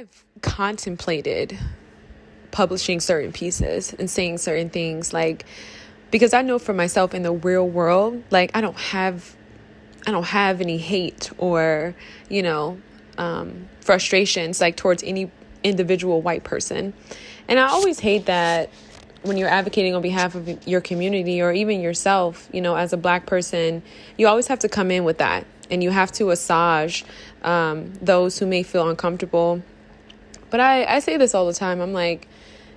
I've contemplated publishing certain pieces and saying certain things, like, because I know for myself in the real world, like, I don't have any hate or, frustrations like towards any individual white person. And I always hate that when you're advocating on behalf of your community or even yourself, as a Black person, you always have to come in with that, and you have to assuage those who may feel uncomfortable. But I say this all the time. I'm like,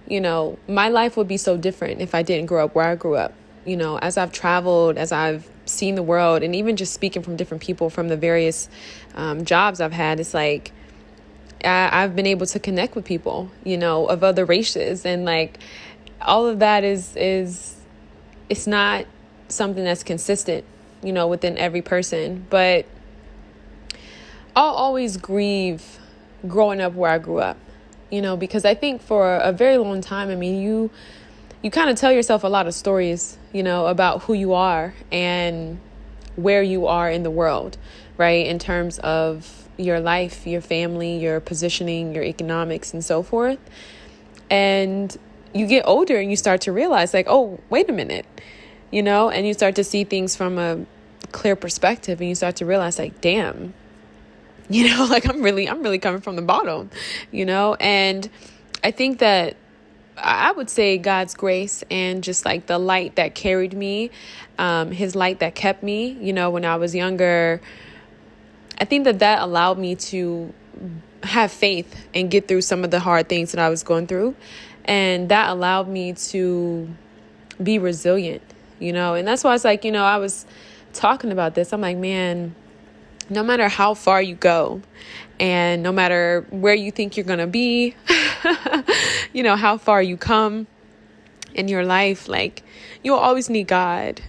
my life would be so different if I didn't grow up where I grew up. As I've traveled, as I've seen the world, and even just speaking from different people from the various jobs I've had, it's like I've been able to connect with people, of other races. And like all of that is it's not something that's consistent, within every person. But I'll always grieve growing up where I grew up, because I think for a very long time, you kind of tell yourself a lot of stories, about who you are and where you are in the world, right? In terms of your life, your family, your positioning, your economics, and so forth. And you get older and you start to realize like, oh, wait a minute, and you start to see things from a clear perspective, and you start to realize like, damn, like I'm really coming from the bottom, and I think that I would say God's grace and just like the light that carried me, his light that kept me, when I was younger, I think that allowed me to have faith and get through some of the hard things that I was going through. And that allowed me to be resilient, and that's why it's like, I was talking about this. I'm like, man, no matter how far you go and no matter where you think you're going to be, how far you come in your life, like you'll always need God,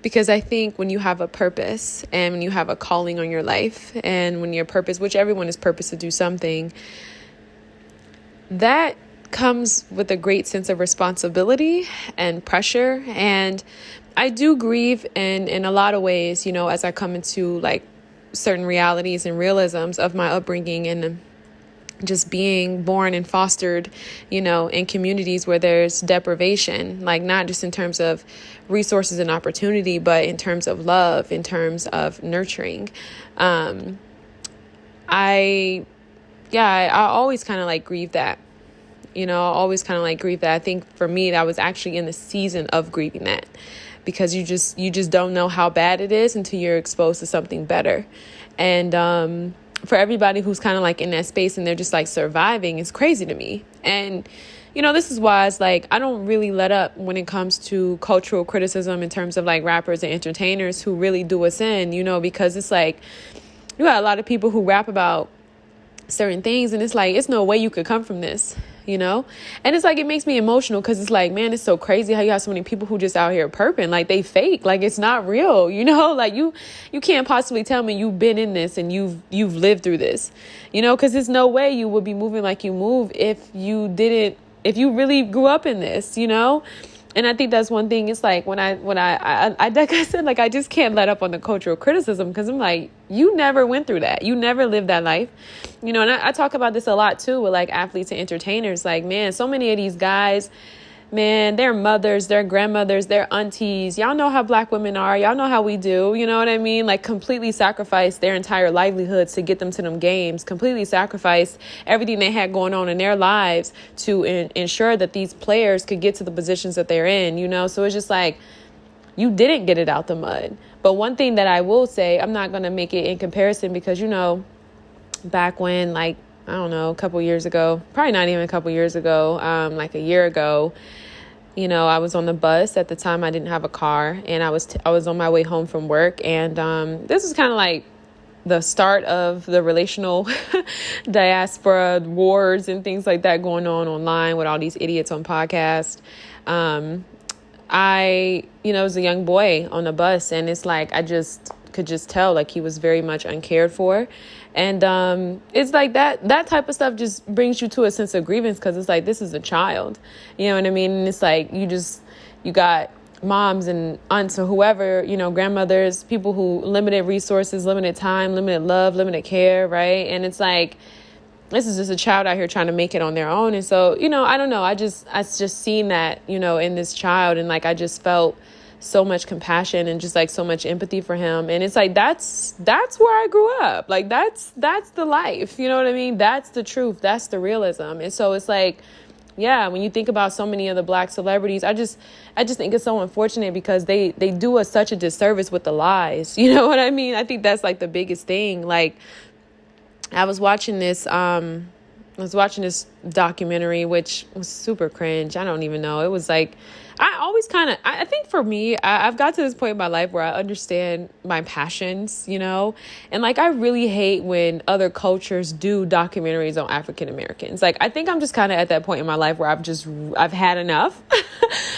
because I think when you have a purpose and when you have a calling on your life and when your purpose, which everyone is purpose to do something, that comes with a great sense of responsibility and pressure. And I do grieve in a lot of ways, as I come into like certain realities and realisms of my upbringing and just being born and fostered, in communities where there's deprivation, like not just in terms of resources and opportunity, but in terms of love, in terms of nurturing. I always kind of like grieve that. I think for me, that was actually in the season of grieving that, because you just don't know how bad it is until you're exposed to something better. And for everybody who's kind of like in that space and they're just like surviving, it's crazy to me. And, this is why it's like, I don't really let up when it comes to cultural criticism in terms of like rappers and entertainers who really do us in, because it's like, you got a lot of people who rap about certain things and it's like, it's no way you could come from this, and it's like, it makes me emotional because it's like, man, it's so crazy how you have so many people who just out here perping, like they fake, like it's not real, like you can't possibly tell me you've been in this and you've lived through this, because there's no way you would be moving like you move if you really grew up in this, And I think that's one thing. It's like when I like I said, like I just can't let up on the cultural criticism because I'm like, you never went through that. You never lived that life, And I talk about this a lot too with like athletes and entertainers. Like, man, so many of these guys, man, their mothers, their grandmothers, their aunties, y'all know how Black women are. Y'all know how we do. You know what I mean? Like completely sacrificed their entire livelihoods to get them to them games, completely sacrificed everything they had going on in their lives to ensure that these players could get to the positions that they're in, So it's just like, you didn't get it out the mud. But one thing that I will say, I'm not going to make it in comparison because, back when, like, I don't know, a couple years ago, probably not even a couple years ago, like a year ago, I was on the bus. At the time, I didn't have a car, and I was on my way home from work. And this is kind of like the start of the relational diaspora wars and things like that going on online with all these idiots on podcasts. I was a young boy on the bus, and it's like I just could just tell like he was very much uncared for. And it's like that type of stuff just brings you to a sense of grievance because it's like, this is a child, you know what I mean? And it's like, you got moms and aunts or whoever, grandmothers, people who limited resources, limited time, limited love, limited care, right? And it's like, this is just a child out here trying to make it on their own. And so, I don't know. I just seen that, in this child, and like, I just felt so much compassion and just like so much empathy for him. And it's like, that's where I grew up. Like, that's the life. You know what I mean? That's the truth. That's the realism. And so it's like, yeah, when you think about so many of the Black celebrities, I just think it's so unfortunate because they do us such a disservice with the lies. You know what I mean? I think that's like the biggest thing. Like, I was watching this documentary, which was super cringe. I don't even know. It was like, I think for me, I've got to this point in my life where I understand my passions, and like, I really hate when other cultures do documentaries on African Americans. Like, I think I'm just kind of at that point in my life where I've had enough.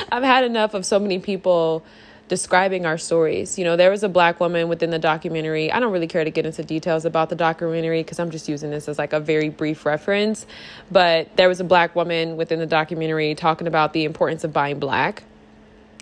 I've had enough of so many people describing our stories. There was a Black woman within the documentary. I don't really care to get into details about the documentary because I'm just using this as like a very brief reference. But there was a Black woman within the documentary talking about the importance of buying Black.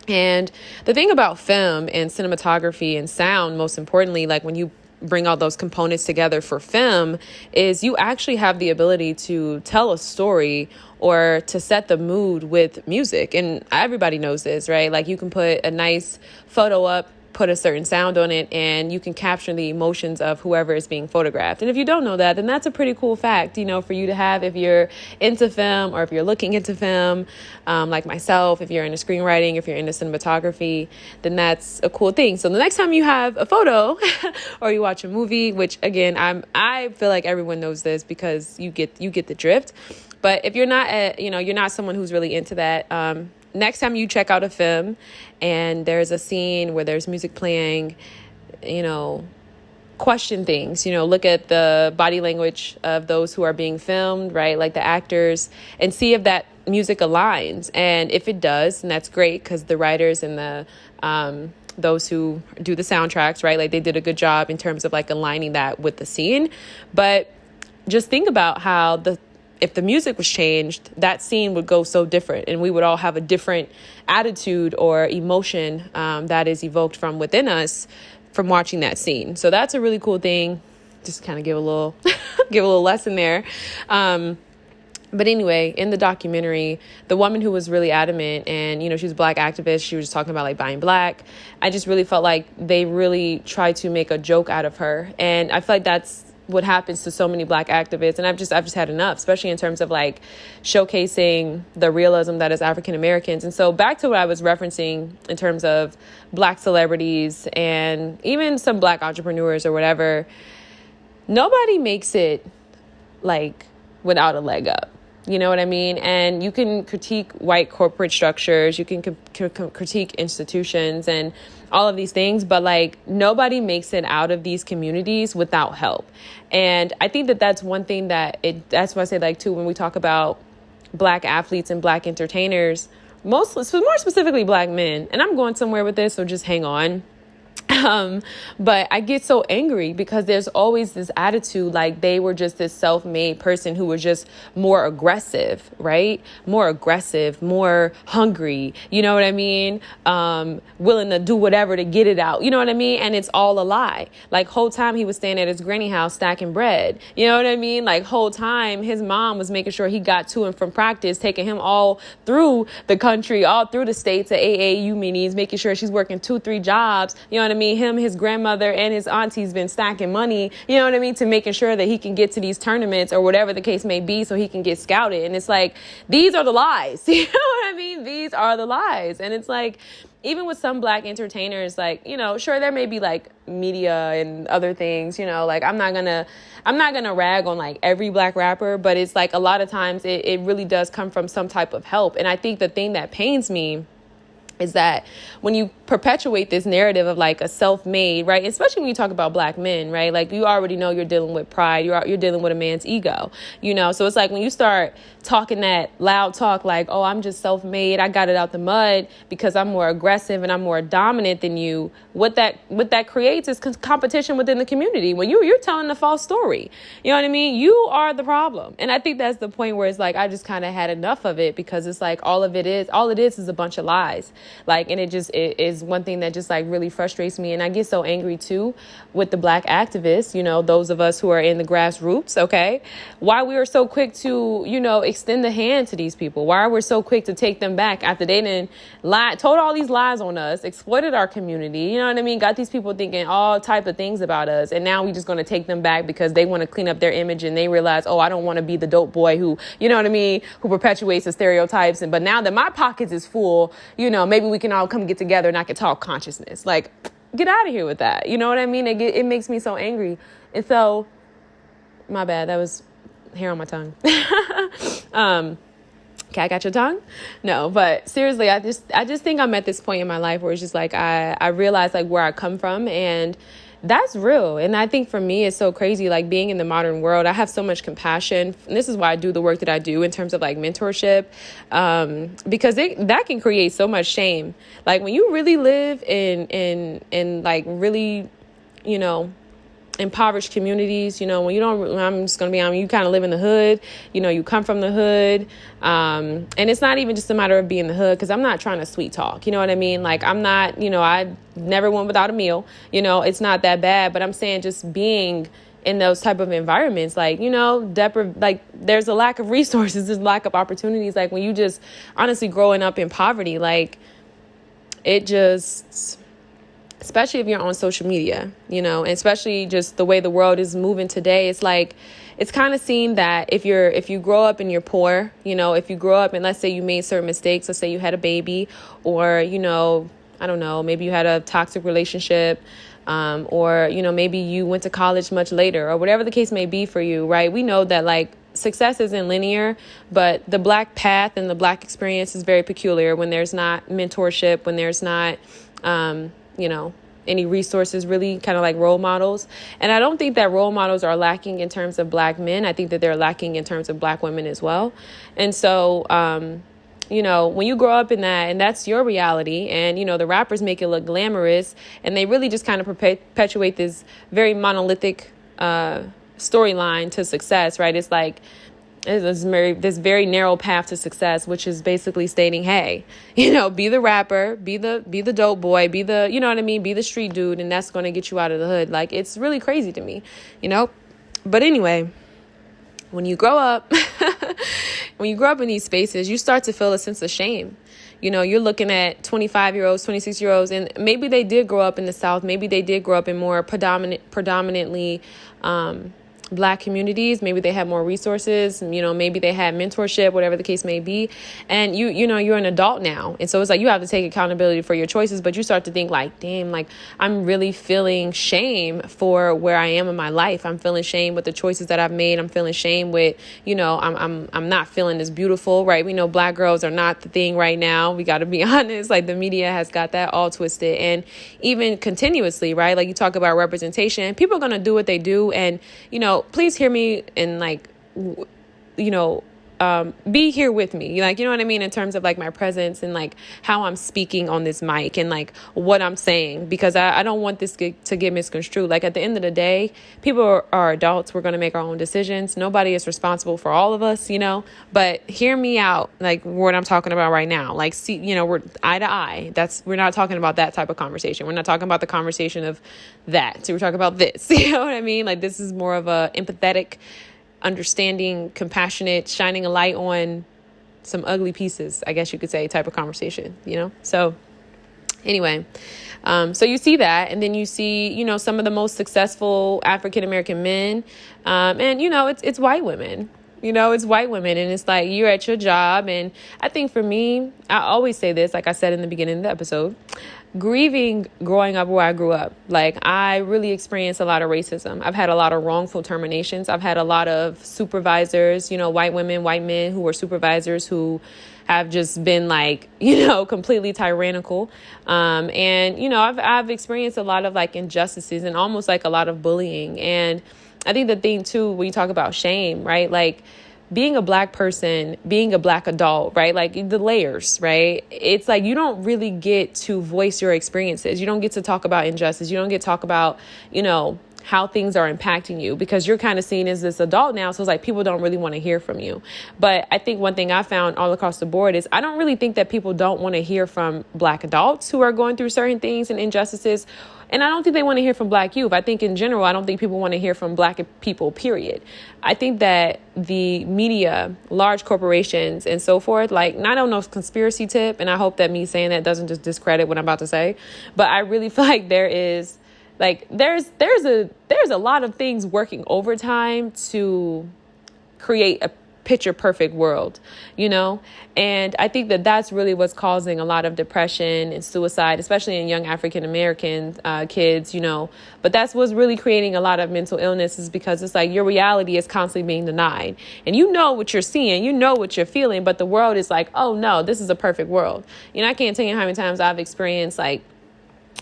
And the thing about film and cinematography and sound, most importantly, like when you bring all those components together for film, is you actually have the ability to tell a story or to set the mood with music. And everybody knows this, right? Like, you can put a nice photo up, put a certain sound on it, and you can capture the emotions of whoever is being photographed. And if you don't know that, then that's a pretty cool fact, for you to have if you're into film or if you're looking into film, like myself, if you're into screenwriting, if you're into cinematography, then that's a cool thing. So the next time you have a photo or you watch a movie, which again, I feel like everyone knows this because you get the drift. But if you're not, you're not someone who's really into that, next time you check out a film and there's a scene where there's music playing, question things, look at the body language of those who are being filmed, right? Like the actors, and see if that music aligns. And if it does, then that's great, because the writers and the those who do the soundtracks, right? Like, they did a good job in terms of like aligning that with the scene. But just think about how if the music was changed, that scene would go so different, and we would all have a different attitude or emotion that is evoked from within us from watching that scene. So that's a really cool thing. Just kind of give a little lesson there. But anyway, in the documentary, the woman who was really adamant, and, she was a Black activist, she was just talking about like buying Black. I just really felt like they really tried to make a joke out of her. And I feel like that's what happens to so many Black activists. And I've just had enough, especially in terms of like showcasing the realism that is African Americans. And so back to what I was referencing in terms of Black celebrities and even some Black entrepreneurs or whatever, nobody makes it like without a leg up. You know what I mean? And you can critique white corporate structures, you can critique institutions and all of these things, but like, nobody makes it out of these communities without help. And I think that that's one thing that's why I say, like, too, when we talk about Black athletes and Black entertainers, more specifically Black men, and I'm going somewhere with this, so just hang on. But I get so angry because there's always this attitude like they were just this self-made person who was just more aggressive, right? More aggressive, more hungry, you know what I mean? Willing to do whatever to get it out, you know what I mean? And it's all a lie. Like, whole time he was staying at his granny house stacking bread, you know what I mean? Like, whole time his mom was making sure he got to and from practice, taking him all through the country, all through the states at AAU meetings, making sure she's working 2-3 jobs, you know what I mean? Him, his grandmother, and his auntie's been stacking money, you know what I mean, to making sure that he can get to these tournaments or whatever the case may be so he can get scouted. And it's like, these are the lies. You know what I mean? These are the lies. And it's like, even with some Black entertainers, like, sure, there may be like media and other things, like I'm not gonna rag on like every Black rapper, but it's like a lot of times it really does come from some type of help. And I think the thing that pains me is that when you perpetuate this narrative of like a self-made, right? Especially when you talk about Black men, right? Like, you already know you're dealing with pride. You're dealing with a man's ego, So it's like when you start talking that loud talk, like, oh, I'm just self-made, I got it out the mud because I'm more aggressive and I'm more dominant than you. What that creates is competition within the community. When you're telling a false story, you know what I mean? You are the problem. And I think that's the point where it's like, I just kind of had enough of it, because it's like all it is is a bunch of lies. Like, and it is is one thing that just like really frustrates me. And I get so angry too with the Black activists, those of us who are in the grassroots, okay? Why we are so quick to, extend the hand to these people. Why are we so quick to take them back after they didn't told all these lies on us, exploited our community, you know what I mean? Got these people thinking all type of things about us. And now we just going to take them back because they want to clean up their image and they realize, oh, I don't want to be the dope boy who, you know what I mean, who perpetuates the stereotypes. But now that my pockets is full, maybe we can all come get together and I can talk consciousness. Like, get out of here with that. You know what I mean? It makes me so angry. And so, my bad. That was hair on my tongue. Okay, I got your tongue? No, but seriously, I just think I'm at this point in my life where it's just like I realize like where I come from, and that's real. And I think for me, it's so crazy, like being in the modern world, I have so much compassion. And this is why I do the work that I do in terms of like mentorship, because that can create so much shame. Like when you really live in like really, impoverished communities, when you don't, I'm just going to be honest, you kind of live in the hood, you come from the hood. And it's not even just a matter of being in the hood, because I'm not trying to sweet talk. You know what I mean? Like I'm not, I never went without a meal, it's not that bad. But I'm saying just being in those type of environments, like, like there's a lack of resources, there's a lack of opportunities. Like when you just honestly growing up in poverty, like it just, especially if you're on social media, and especially just the way the world is moving today, it's like, it's kind of seen that if you grow up and you're poor, if you grow up and let's say you made certain mistakes, let's say you had a baby or, I don't know, maybe you had a toxic relationship, or, maybe you went to college much later or whatever the case may be for you, right? We know that like success isn't linear, but the Black path and the Black experience is very peculiar when there's not mentorship, when there's not, any resources, really kind of like role models. And I don't think that role models are lacking in terms of Black men. I think that they're lacking in terms of Black women as well. And so, when you grow up in that and that's your reality and, the rappers make it look glamorous and they really just kind of perpetuate this very monolithic storyline to success, right? It's like, this very narrow path to success, which is basically stating, hey, be the rapper, be the dope boy, be the, you know what I mean? Be the street dude. And that's going to get you out of the hood. Like, it's really crazy to me, but anyway, when you grow up, in these spaces, you start to feel a sense of shame. You're looking at 25-year-olds, 26-year-olds, and maybe they did grow up in the South. Maybe they did grow up in more predominantly, Black communities. Maybe they have more resources, maybe they had mentorship, whatever the case may be. And you're an adult now. And so it's like, you have to take accountability for your choices, but you start to think like, damn, like I'm really feeling shame for where I am in my life. I'm feeling shame with the choices that I've made. I'm feeling shame with, I'm not feeling as beautiful, right? We know Black girls are not the thing right now. We got to be honest. Like the media has got that all twisted, and even continuously, right? Like you talk about representation, people are going to do what they do. And, please hear me and like, be here with me. Like, you know what I mean? In terms of like my presence and like how I'm speaking on this mic and like what I'm saying, because I don't want this to get misconstrued. Like at the end of the day, people are adults. We're going to make our own decisions. Nobody is responsible for all of us, but hear me out. Like what I'm talking about right now, like, see, we're eye to eye. We're not talking about that type of conversation. We're not talking about the conversation of that. So we're talking about this, you know what I mean? Like this is more of a empathetic, understanding, compassionate, shining a light on some ugly pieces, I guess you could say, type of conversation, So anyway, so you see that, and then you see, some of the most successful African-American men, and, it's white women. It's white women, and it's like you're at your job. And I think for me, I always say this, like I said in the beginning of the episode, grieving growing up where I grew up. Like I really experienced a lot of racism. I've had a lot of wrongful terminations. I've had a lot of supervisors, white women, white men who were supervisors who have just been like, completely tyrannical. And, I've experienced a lot of like injustices and almost like a lot of bullying. And I think the thing too, when you talk about shame, right? Like being a Black person, being a Black adult, right? Like the layers, right? It's like you don't really get to voice your experiences. You don't get to talk about injustice. You don't get to talk about, how things are impacting you, because you're kind of seen as this adult now. So it's like people don't really want to hear from you. But I think one thing I found all across the board is I don't really think that people don't want to hear from Black adults who are going through certain things and injustices. And I don't think they want to hear from Black youth. I think in general, I don't think people want to hear from Black people, period. I think that the media, large corporations and so forth, like, and I don't know if conspiracy tip, and I hope that me saying that doesn't just discredit what I'm about to say, but I really feel like there's a lot of things working overtime to create a picture perfect world, and I think that that's really what's causing a lot of depression and suicide, especially in young African American kids, but that's what's really creating a lot of mental illness, is because it's like your reality is constantly being denied, and what you're seeing, what you're feeling, but the world is like, oh no, this is a perfect world. I can't tell you how many times I've experienced like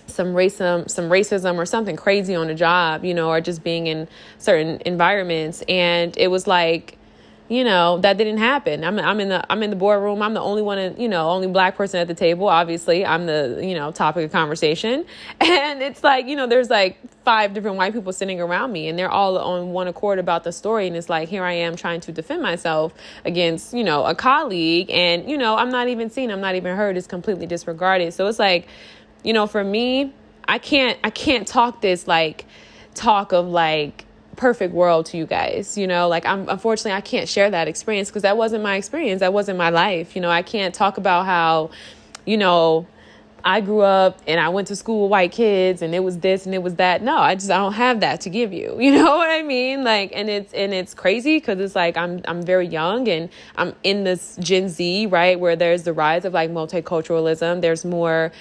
some racism or something crazy on a job, or just being in certain environments, and it was like, that didn't happen. I'm in the boardroom. I'm the only one, only Black person at the table. Obviously, I'm the, topic of conversation. And it's like, there's like 5 different white people sitting around me, and they're all on one accord about the story. And it's like, here I am trying to defend myself against, a colleague. And, I'm not even seen. I'm not even heard. It's completely disregarded. So it's like, for me, I can't talk this like talk of like perfect world to you guys, like unfortunately I can't share that experience, because that wasn't my experience. That wasn't my life. I can't talk about how, I grew up and I went to school with white kids and it was this and it was that. No, I don't have that to give you. You know what I mean? Like, and it's crazy, because it's like I'm very young and I'm in this Gen Z, right, where there's the rise of like multiculturalism. There's more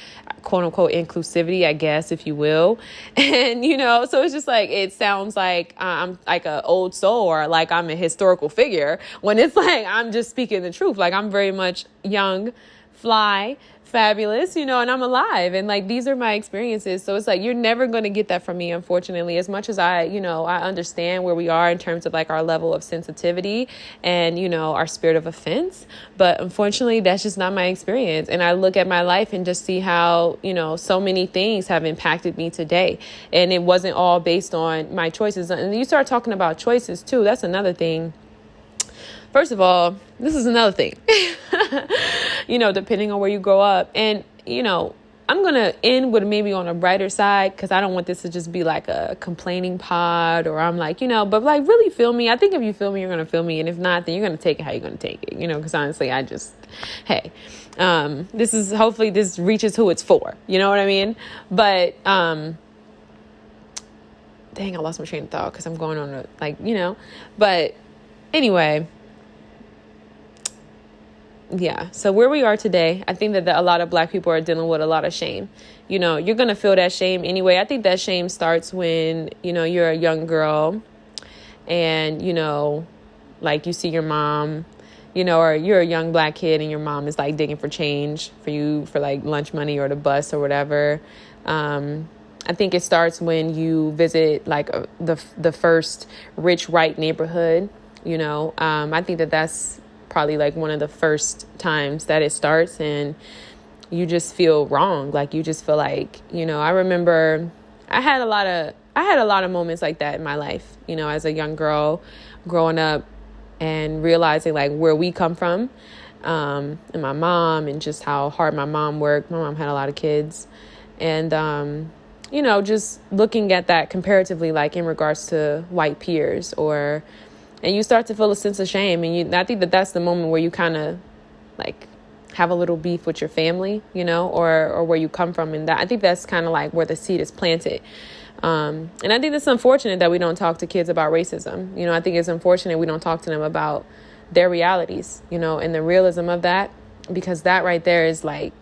quote unquote inclusivity, I guess, if you will. And, so it's just like, it sounds like I'm like an old soul, or like I'm a historical figure, when it's like, I'm just speaking the truth. Like, I'm very much young, fly, fabulous, and I'm alive, and like these are my experiences. So it's like you're never going to get that from me, unfortunately, as much as I understand where we are in terms of like our level of sensitivity and our spirit of offense, but unfortunately that's just not my experience. And I look at my life and just see how so many things have impacted me today, and it wasn't all based on my choices. And you start talking about choices too, that's another thing. First of all, this is another thing, depending on where you grow up. And, I'm going to end with maybe on a brighter side, because I don't want this to just be like a complaining pod, or I'm like, but like really feel me. I think if you feel me, you're going to feel me. And if not, then you're going to take it how you're going to take it, because honestly, hopefully this reaches who it's for. You know what I mean? But, dang, I lost my train of thought because I'm going on but anyway. Yeah. So where we are today, I think that a lot of Black people are dealing with a lot of shame. You're going to feel that shame anyway. I think that shame starts when, you're a young girl and, like you see your mom, or you're a young Black kid and your mom is like digging for change for you for like lunch money or the bus or whatever. I think it starts when you visit like the first rich white neighborhood. I think that's probably like one of the first times that it starts, and you just feel wrong. Like you just feel like, I remember I had a lot of moments like that in my life, as a young girl growing up and realizing like where we come from, and my mom, and just how hard my mom worked. My mom had a lot of kids, and, just looking at that comparatively, like in regards to white peers, and you start to feel a sense of shame. And I think that that's the moment where you kind of like have a little beef with your family, or where you come from. And I think that's kind of like where the seed is planted. And I think it's unfortunate that we don't talk to kids about racism. I think it's unfortunate we don't talk to them about their realities, and the realism of that, because that right there is like,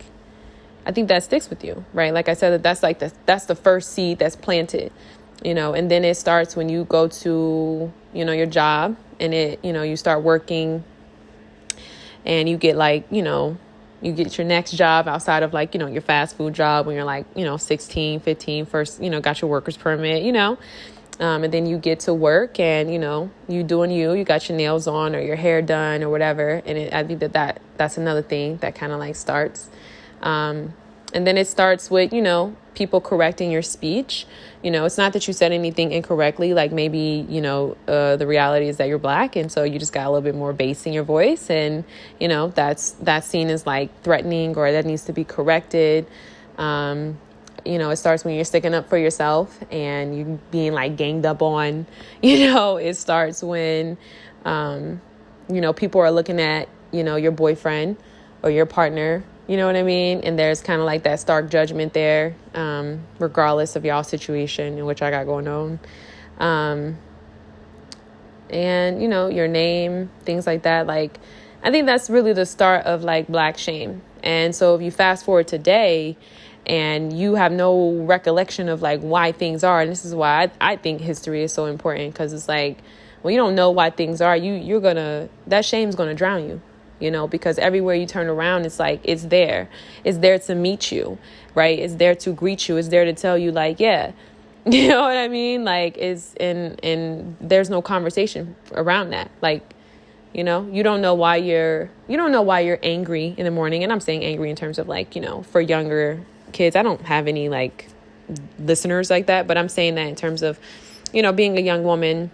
I think that sticks with you, right? Like I said, that's the first seed that's planted, and then it starts when you go to, your job, and you start working, and you get like, you get your next job outside of like, your fast food job when you're like, 16, 15, first, got your worker's permit, and then you get to work and, you doing you got your nails on or your hair done or whatever. And I think that's another thing that kind of like starts. And And then it starts with, people correcting your speech. It's not that you said anything incorrectly. Like maybe, the reality is that you're Black. And so you just got a little bit more bass in your voice. And, that's seen as like threatening, or that needs to be corrected. It starts when you're sticking up for yourself and you being like ganged up on. It starts when, people are looking at, your boyfriend or your partner. You know what I mean? And there's kind of like that stark judgment there, regardless of y'all situation in which I got going on. And, your name, things like that. Like, I think that's really the start of like Black shame. And so if you fast forward today and you have no recollection of like why things are, and this is why I think history is so important, because it's like, when you don't know why things are, that shame's going to drown you. Because everywhere you turn around, it's like, it's there to meet you, right? It's there to greet you. It's there to tell you like, yeah, you know what I mean? Like, and there's no conversation around that. Like, you don't know why you're angry in the morning. And I'm saying angry in terms of like, for younger kids. I don't have any like listeners like that, but I'm saying that in terms of, being a young woman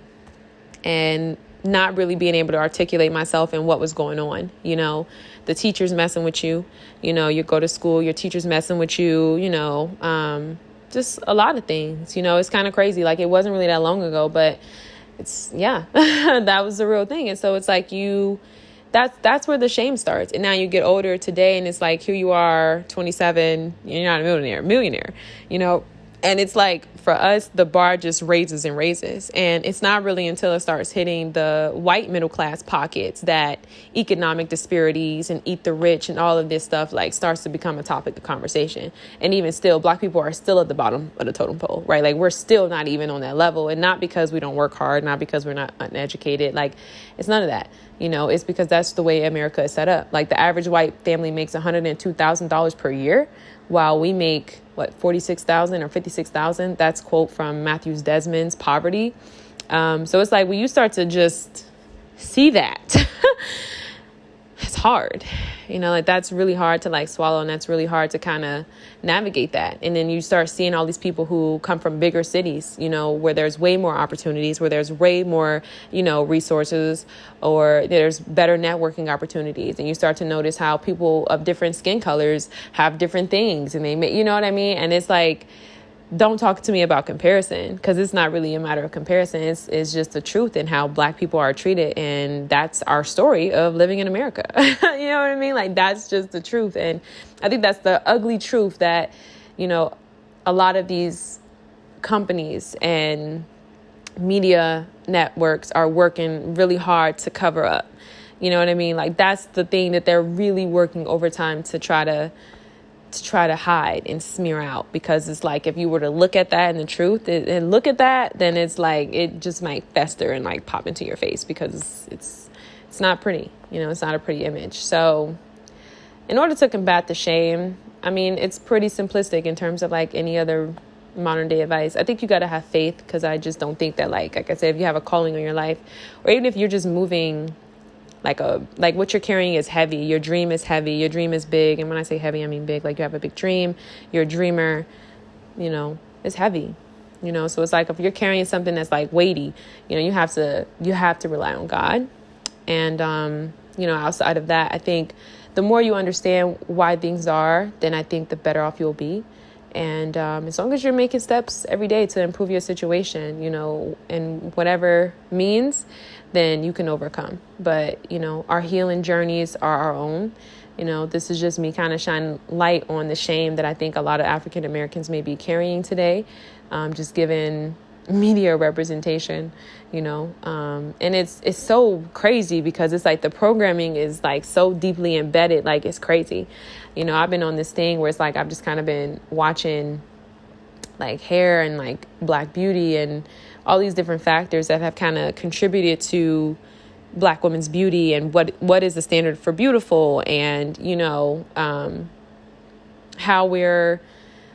and not really being able to articulate myself and what was going on. The teacher's messing with you. You go to school, your teacher's messing with you, just a lot of things. It's kind of crazy. Like, it wasn't really that long ago, but it's, that was the real thing. And so it's like that's where the shame starts. And now you get older today and it's like, here you are, 27, you're not a millionaire, And it's like, for us, the bar just raises and raises. And it's not really until it starts hitting the white middle class pockets that economic disparities and eat the rich and all of this stuff like starts to become a topic of conversation. And even still, Black people are still at the bottom of the totem pole, right? Like, we're still not even on that level. And not because we don't work hard, not because we're not uneducated. Like, it's none of that. It's because that's the way America is set up. Like, the average white family makes $102,000 per year, while we make, $46,000 or $56,000? That's quote from Matthews Desmond's Poverty. So it's like, when you start to just see that, it's hard. Like, that's really hard to like swallow, and that's really hard to kind of navigate that. And then you start seeing all these people who come from bigger cities, where there's way more opportunities, where there's way more, resources, or there's better networking opportunities. And you start to notice how people of different skin colors have different things, and they may, you know what I mean? And it's like, don't talk to me about comparison, because it's not really a matter of comparison. It's just the truth and how Black people are treated. And that's our story of living in America. You know what I mean? Like, that's just the truth. And I think that's the ugly truth that, a lot of these companies and media networks are working really hard to cover up. You know what I mean? Like, that's the thing that they're really working overtime to try to hide and smear out, because it's like, if you were to look at that and the truth and look at that, then it's like, it just might fester and like pop into your face, because it's not pretty, it's not a pretty image. So in order to combat the shame, I mean, it's pretty simplistic in terms of like any other modern day advice. I think you got to have faith, because I just don't think that like I said, if you have a calling on your life, or even if you're just moving like what you're carrying is heavy. Your dream is heavy. Your dream is big. And when I say heavy, I mean big. Like, you have a big dream. You're a dreamer, it's heavy, So it's like, if you're carrying something that's like weighty, you have to rely on God. And, outside of that, I think the more you understand why things are, then I think the better off you'll be. And as long as you're making steps every day to improve your situation, in whatever means, then you can overcome. But, our healing journeys are our own. This is just me kind of shining light on the shame that I think a lot of African Americans may be carrying today, just given media representation, and it's so crazy, because it's like the programming is like so deeply embedded, like it's crazy. I've been on this thing where it's like, I've just kind of been watching like hair and like Black beauty and all these different factors that have kind of contributed to Black women's beauty, and what is the standard for beautiful, and how we're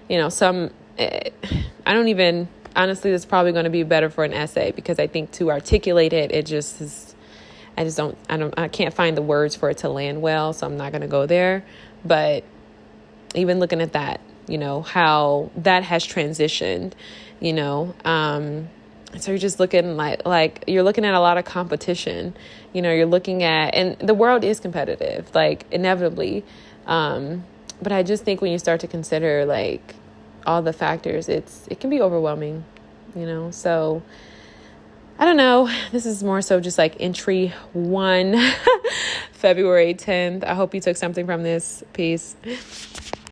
I don't even, honestly, that's probably going to be better for an essay, because I think to articulate it just is, I can't find the words for it to land well, so I'm not going to go there. But even looking at that, how that has transitioned, so you're just looking like you're looking at a lot of competition, you're looking at, and the world is competitive, like inevitably. But I just think when you start to consider like all the factors, it can be overwhelming, so I don't know. This is more so just like entry 1, February 10th. I hope you took something from this. Peace.